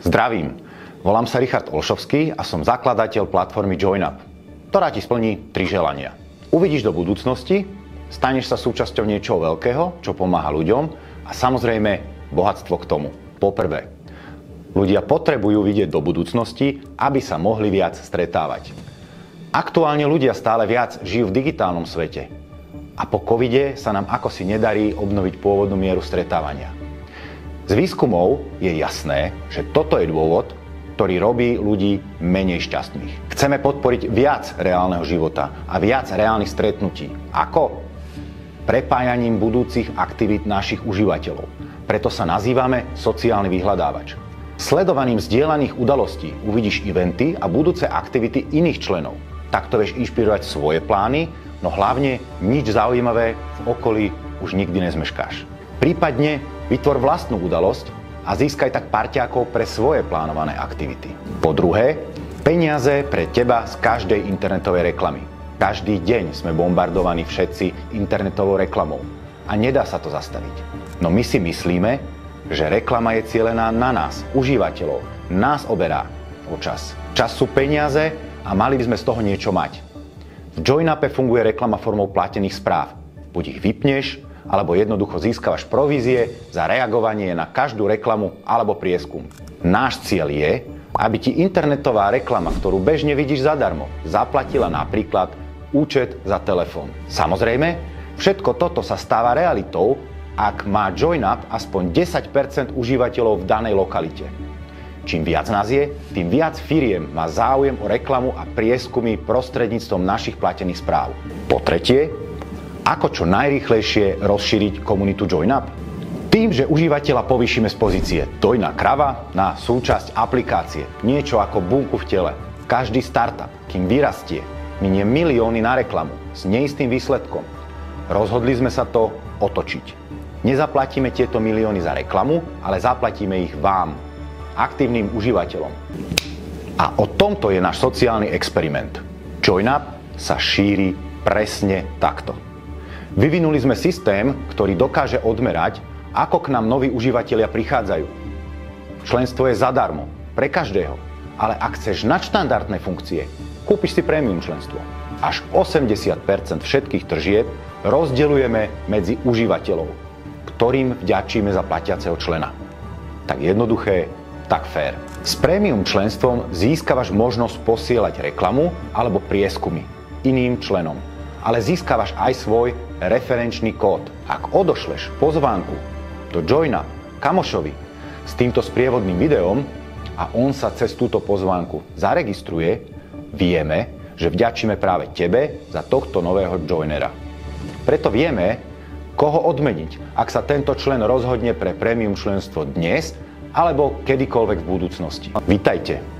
Zdravím, volám sa Richard Olšovský a som zakladateľ platformy JoinUp, ktorá ti splní 3 želania. Uvidíš do budúcnosti, staneš sa súčasťou niečoho veľkého, čo pomáha ľuďom a samozrejme bohatstvo k tomu. Poprvé, ľudia potrebujú vidieť do budúcnosti, aby sa mohli viac stretávať. Aktuálne ľudia stále viac žijú v digitálnom svete a po covide sa nám akosi nedarí obnoviť pôvodnú mieru stretávania. Z výskumov je jasné, že toto je dôvod, ktorý robí ľudí menej šťastných. Chceme podporiť viac reálneho života a viac reálnych stretnutí. Ako? Prepájaním budúcich aktivít našich užívateľov. Preto sa nazývame sociálny vyhľadávač. Sledovaním zdieľaných udalostí uvidíš eventy a budúce aktivity iných členov. Takto vieš inšpirovať svoje plány, no hlavne nič zaujímavé v okolí už nikdy nezmeškáš. Prípadne vytvor vlastnú udalosť a získaj tak parťákov pre svoje plánované aktivity. Po druhé, peniaze pre teba z každej internetovej reklamy. Každý deň sme bombardovaní všetci internetovou reklamou a nedá sa to zastaviť. No my si myslíme, že reklama je cielená na nás, užívateľov. Nás oberá o čas. Čas sú peniaze a mali by sme z toho niečo mať. V JoinUpe funguje reklama formou platených správ. Buď ich vypneš, alebo jednoducho získavaš provízie za reagovanie na každú reklamu alebo prieskum. Náš cieľ je, aby ti internetová reklama, ktorú bežne vidíš zadarmo, zaplatila napríklad účet za telefón. Samozrejme, všetko toto sa stáva realitou, ak má JoinUp aspoň 10% užívateľov v danej lokalite. Čím viac nás je, tým viac firiem má záujem o reklamu a prieskumy prostredníctvom našich platených správ. Po tretie, ako čo najrýchlejšie rozšíriť komunitu JoinUp? Tým, že užívateľa povýšime z pozície dojná krava na súčasť aplikácie, niečo ako bunku v tele. Každý startup, kým vyrastie, minie milióny na reklamu s neistým výsledkom. Rozhodli sme sa to otočiť. Nezaplatíme tieto milióny za reklamu, ale zaplatíme ich vám, aktívnym užívateľom. A o tomto je náš sociálny experiment. JoinUp sa šíri presne takto. Vyvinuli sme systém, ktorý dokáže odmerať, ako k nám noví užívatelia prichádzajú. Členstvo je zadarmo, pre každého, ale ak chceš nadštandardné funkcie, kúpiš si premium členstvo. Až 80% všetkých tržieb rozdeľujeme medzi užívateľov, ktorým vďačíme za platiaceho člena. Tak jednoduché, tak fér. S premium členstvom získavaš možnosť posielať reklamu alebo prieskumy iným členom, ale získavaš aj svoj referenčný kód. Ak odošleš pozvánku do JoinUp kamošovi s týmto sprievodným videom a on sa cez túto pozvánku zaregistruje, vieme, že vďačíme práve tebe za tohto nového joinera. Preto vieme, koho odmeniť, ak sa tento člen rozhodne pre premium členstvo dnes alebo kedykoľvek v budúcnosti. Vítajte.